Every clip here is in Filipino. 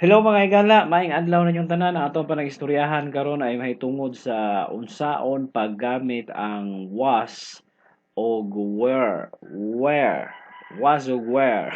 Hello mga igala, maayong adlaw na yung tanan. Ang atong panag-istoryahan karon ay mahitungod sa unsaon paggamit ang was o where. Where. Was o where.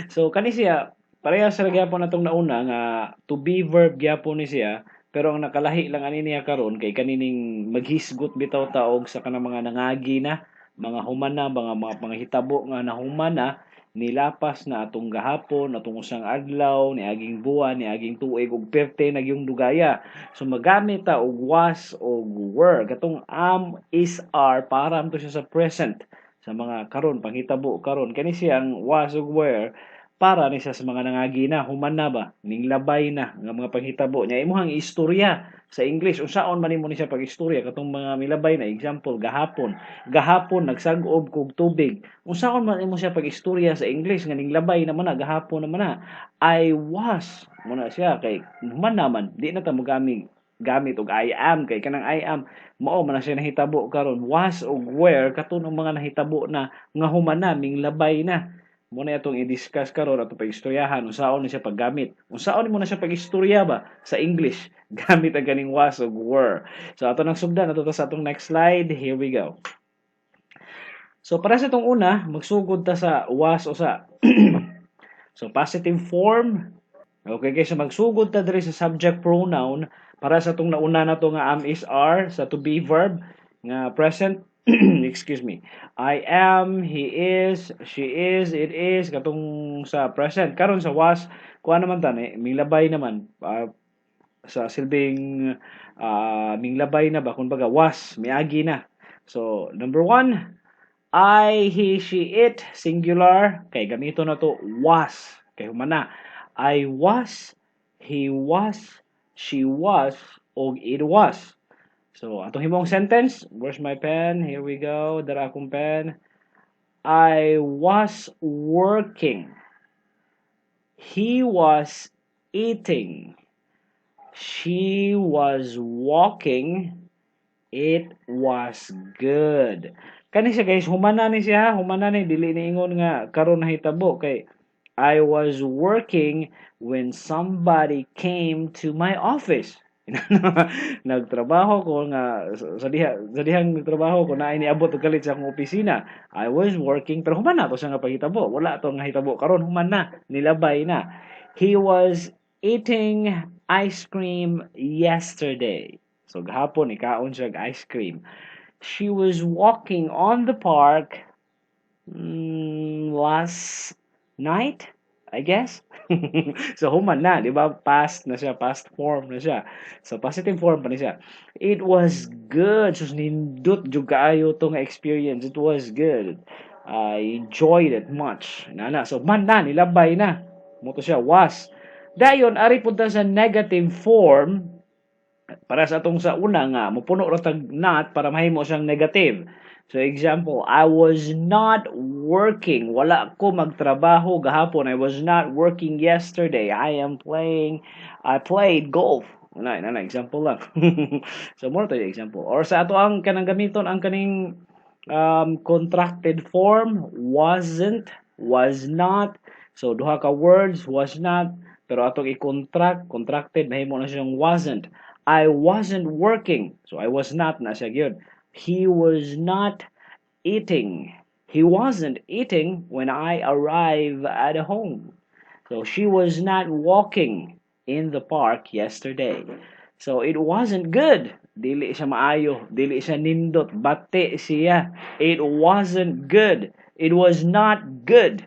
So kani siya, pareha sa gyapon natong nauna nga to be verb gyapon ni siya, pero ang nakalahi lang ani niya karon kay kanining maghisgot bitaw taog sa kanang mga nangagi na, mga humana, mga hitabo nga nahumana nilapas na atong gahapon, atong usang adlaw, niaging buwan, niaging tuig ug perte nagyong dugaya. So magamit ta og was og were. Katong is are para to siya sa present sa mga karon panghitabo karon. Kani siyang was ug were para ni siya sa mga nangagi na, human na ba, ning labay na nga mga panghitabo niya. Imuhang istorya sa English unsaon man nimo ni siya pag-istorya katong mga milabay na example gahapon nagsag-ob kog tubig. Unsaon man imo siya pag-istorya sa English nga ning labay naman na gahapon naman na. I was muna siya kay man naman di na ta mo gamit og I am kay kanang I am mao man na siya nahitabo karon was og where katong mga nahitabo na nga human na ming labay na. Muna itong i-discuss karon ato pag-istoryahan unsaon ni siya paggamit. Unsaon mo na siya pag-istorya ba sa English gamit ang ganing was ug were. So ato nang sugdan ato sa atong next slide. Here we go. So para sa itong una, magsugod ta sa was o sa. So positive form. Okay, kaysa magsugod ta diri sa subject pronoun para sa itong nauna na to nga am is are sa to be verb nga present. Excuse me. I am, he is, she is, it is katong sa present. Karon sa was, kuha naman tani, milabay naman sa silbing minglabay na ba kumbaga was, miagi na. So number one, I, he, she, it, singular. Kay gamito na to was. Kay humana. I was, he was, she was, o it was. So, atong himong sentence. Where's my pen? Here we go. Dara akong pen. I was working. He was eating. She was walking. It was good. Kani siya guys, humana ni siya, humana ni dili ni ingon nga karon nahitabo kay I was working when somebody came to my office. Nagtrabaho ko nga sa dihang nagtrabaho ko na iniabot og kalit sa akong opisina. I was working pero human na to siya nga paghitabo. Wala to nga hitabo karon human na, nilabay na. He was eating ice cream yesterday. So gahapon ikaon siya ice cream. She was walking on the park last night, I guess. So human na, di ba? Past na siya, past form na siya. So positive form pa ni siya. It was good. So nindot jud kaayo tong experience. It was good. I enjoyed it much. Nana. So man na, nilabay na. Moto siya was. Dayon ari punta sa negative form para sa atong sa una nga mopuno ra tag not para mahimo siyang negative. So example, I was not working. Wala ko magtrabaho gahapon. I was not working yesterday. I played golf. Na example lang. So more to example. Or sa ato ang kanang gamiton ang kaning contracted form wasn't, was not. So duha ka words was not pero atong contracted mahimo na siyang wasn't. I wasn't working. So I was not na siya gyud. He was not eating. He wasn't eating when I arrived at home. So she was not walking in the park yesterday. So it wasn't good. Dili siya maayo, dili siya nindot, bate siya. It wasn't good. It was not good.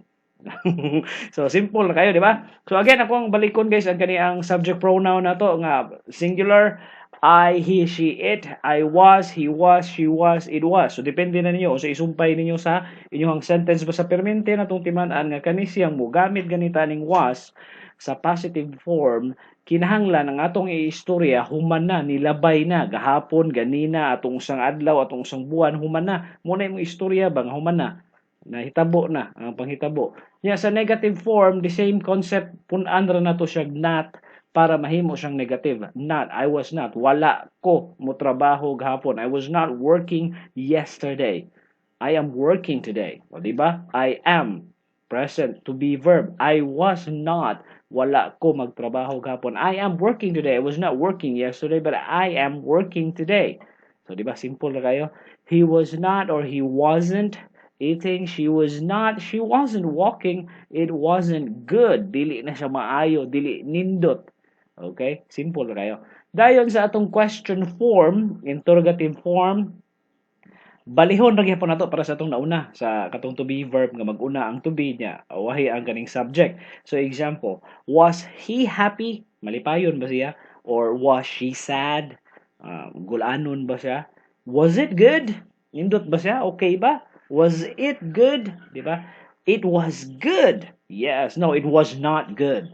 So simple na kayo, di ba? So again, ako ang balikon guys ang kaniyang subject pronoun na to nga singular. I, he, she, it, I was, he was, she was, it was. So depende na ninyo. So isumpay ninyo sa inyong sentence ba sa permente na tong timan-an nga kani siyang mo gamit ganita ning was sa positive form kinahanglan ang atong iistorya human na nilabay na gahapon ganina atong usang adlaw atong usang buwan human na muna imong istorya bang human na nahitabo na ang panghitabo. Nya sa negative form, the same concept pun-an ra nato siya not para mahimo siyang negative. Not, I was not. Wala ko mo trabaho gahapon. I was not working yesterday. I am working today. O di ba? I am present to be verb. I was not wala ko magtrabaho gahapon. I am working today. I was not working yesterday, but I am working today. So, di ba? Simple na kayo. He was not or he wasn't eating. She wasn't walking. It wasn't good. Dili na siya maayo. Dili nindot. Okay? Simple na kayo. Dayon sa atong question form, interrogative form, balihon ra gyapon nato para sa atong nauna sa katong to be verb nga mag-una ang to be niya wahi ang kaning subject. So example, was he happy? Malipayon ba siya? Or was she sad? Gulanon ba siya? Was it good? Nindot ba siya? Okay ba? Was it good? Di ba? It was good. Yes. No, it was not good.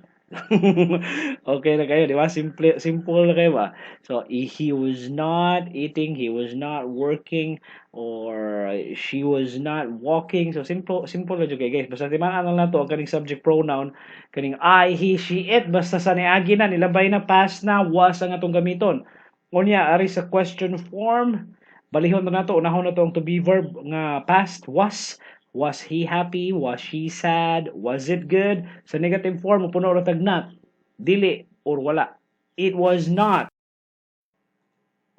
Okay na kayo, di ba? Simple na kayo ba? So, he was not eating, he was not working, or she was not walking. So, simple na dyan kayo, guys. Basta timaan lang to ang kaning subject pronoun, kaning I, he, she, it. Basta sa niagi na, nilabay na, past na, was ang atong gamiton. Unya, ari sa question form, balihon na nato, unahon na to ang to be verb nga past, was. Was he happy? Was she sad? Was it good? Sa negative form, puno ra tag not. Dili or wala. It was not.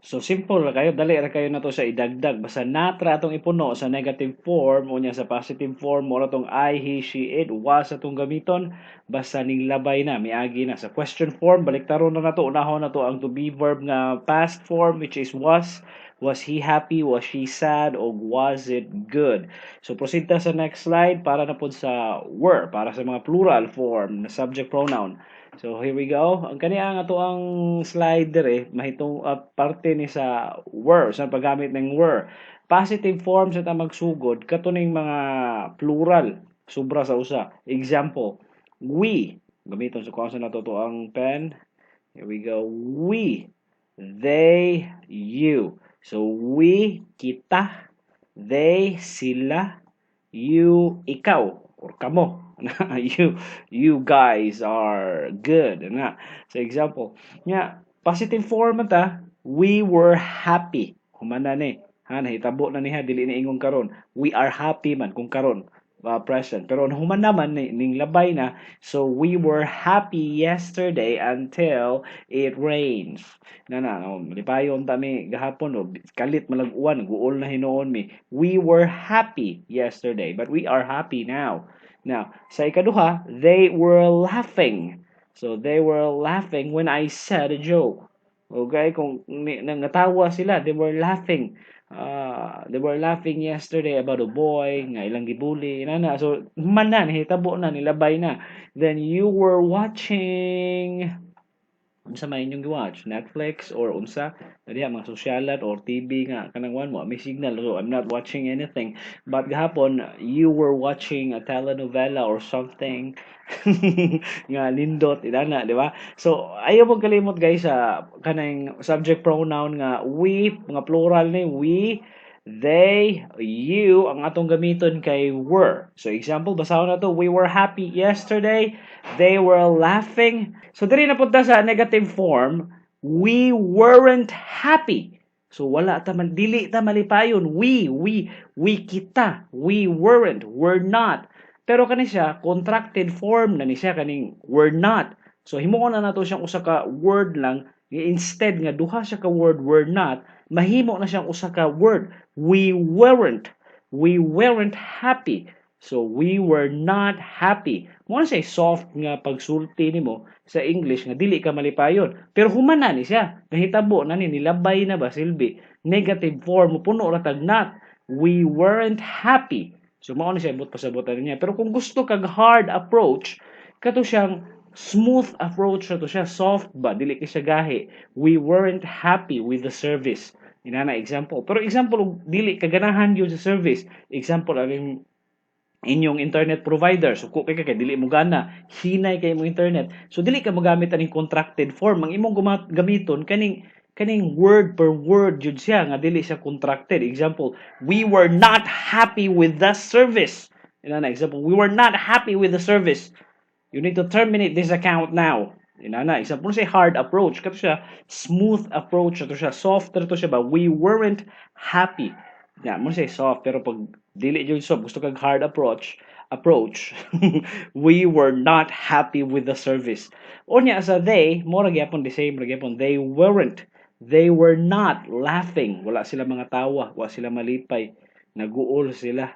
So simple ra kayo, dali ra kayo na to sa idagdag. Basta not ra atong ipuno sa negative form unya sa positive form mo ra tong I, he, she, it, was atong gamiton. Basta ning labay na, miagi na. Sa question form, baliktaron na nato, unahon na to ang to be verb nga past form which is was. Was he happy? Was she sad? O was it good? So proceed ta sa next slide para na po sa were, para sa mga plural form na subject pronoun. So here we go. Ang kaniya nga to ang slide dire mahitong parte ni sa were, sa paggamit ng were. Positive form sa ta magsugod katuning mga plural sobra sa usa. Example, we. Gamiton sa kuha sa nato to ang pen. Here we go. We, they, you. So we, kita, they, sila, you, ikaw, or kamo. You guys are good na. So example nya positive form ta, we were happy humana ni ha, nahitabo na niha dili na ingon karon, we are happy man kung karon present, pero human naman ning labay na, so we were happy yesterday until it rains na malipayon ta mi gahapon no, kalit malaguan guol na hinuon mi, we were happy yesterday but we are happy now. Now, sa ikaduha, they were laughing. So, they were laughing when I said a joke. Okay? Kung nangatawa sila, they were laughing. They were laughing yesterday about a boy nga ilang gibuli. So, man na, hitabo na, nilabay na. Then, you were watching unsa may inyong gi-watch, Netflix or unsa diha mga sosyalan or TV nga kanang one mo may signal, so I'm not watching anything, but gahapon you were watching a telenovela or something nga nindot inana, di ba? So ayaw mo kalimot guys sa kanang subject pronoun nga we, mga plural ni we, they, you ang atong gamiton kay were. So example, basahon na to, we were happy yesterday, they were laughing. So diri na punta sa negative form, we weren't happy. So wala ta man, dili ta malipayon, we kita, we weren't, we're not. Pero kani siya contracted form na ni siya kaning we're not. So himuon na nato siyang usa ka word lang, instead nga duha siya ka word we're not, mahimo na siyang usa ka word, we weren't happy. So we were not happy. Mo na siya soft nga pagsulti nimo sa English nga dili ka malipayon. Pero human na ni siya. Nahitabo na ni nilabay na ba silbi. Negative form mo puno ra tag not. We weren't happy. So mao na siya but pasabotan niya. Pero kung gusto kag hard approach, kato siyang smooth approach na to siya, soft ba, dili ka siya gahi. We weren't happy with the service. Inana example. Pero example dili kaganahan gyud sa service. Example ang inyong internet provider. So kay dili mo gana, hinay kay mo internet. So dili ka magamit aning contracted form. Ang imong gamiton kaning word per word jud siya nga dili siya contracted. Example, we were not happy with the service. Inana example, we were not happy with the service. You need to terminate this account now. Inana example say hard approach. Kato siya smooth approach. Kato siya soft to siya ba. We weren't happy. Yeah, mo say soft pero pag dili jud soft gusto kag hard approach, approach. We were not happy with the service. Unya sa they, mo ra gyapon the same ra gyapon. They weren't. They were not laughing. Wala sila mga tawa, wala sila malipay. Naguol sila.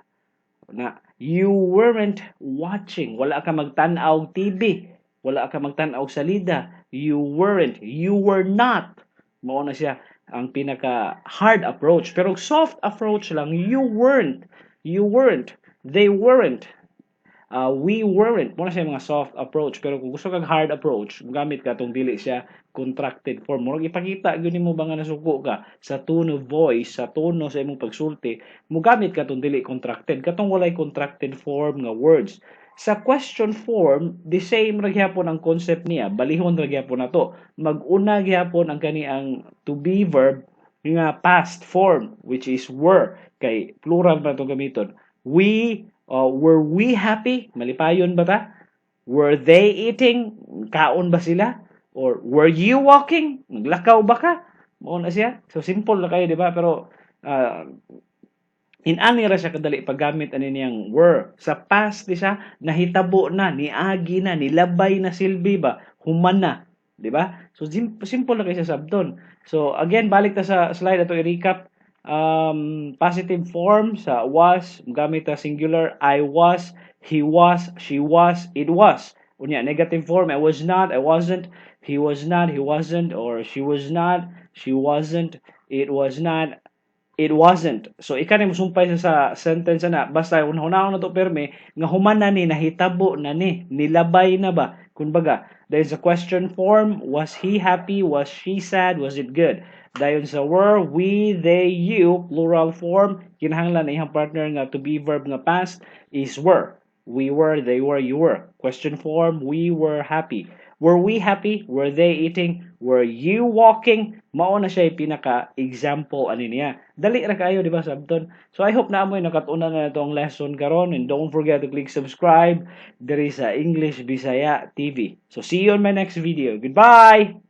Na you weren't watching. Wala ka magtan-aw TV. Wala ka magtan-aw salida. You were not. Mao na siya ang pinaka hard approach. Pero soft approach lang, you weren't, they weren't, we weren't. Muna siya mga soft approach. Pero kung gusto kang hard approach, gamit ka tong dili siya contracted form. Murag ipakita gyud mo ba nga nasuko ka sa tone of voice, sa tono sa imong pagsulti, mugamit ka tong dili contracted. Katong walay contracted form nga words. Sa question form, the same ra gyapon ang concept niya. Balihon ra gyapon nato. Mag-una gyapon ang kaniang to be verb nga past form, which is were. Kay plural ba ito gamiton? Were we happy? Malipayon ba ta? Were they eating? Kaon ba sila? Or were you walking? Naglakaw ba ka? Mao na siya. So simple na kayo, di ba? Pero inani ra siya kadali paggamit ani niyang were. Sa past di siya nahitabo na, niagi na, nilabay na silbi ba? Human na, di ba? So simple na kayo sa sabton. So again, balik ta sa slide ato i-recap. Positive form sa was, gamit ta singular, I was, he was, she was, it was. Unya negative form, I was not, I wasn't, he was not, he wasn't, or she was not, she wasn't, it was not, it wasn't. So ika ni mosumpay sa sentence na basta hunahon na to perme nga human na ni, nahitabo na ni, nilabay na ba. Kumbaga, there's a question form, was he happy, was she sad, was it good? Dayon sa were, we, they, you, plural form, kinahanglan na ihang partner nga to be verb nga past is were. We were, they were, you were. Question form, we were happy. Were we happy? Were they eating? Were you walking? Mao na siya pinaka-example ani niya. Dali ra kayo, di ba, sabton? So I hope na amoy nakatuna na itong lesson karon, and don't forget to click subscribe. There is a English Bisaya TV. So see you on my next video. Goodbye!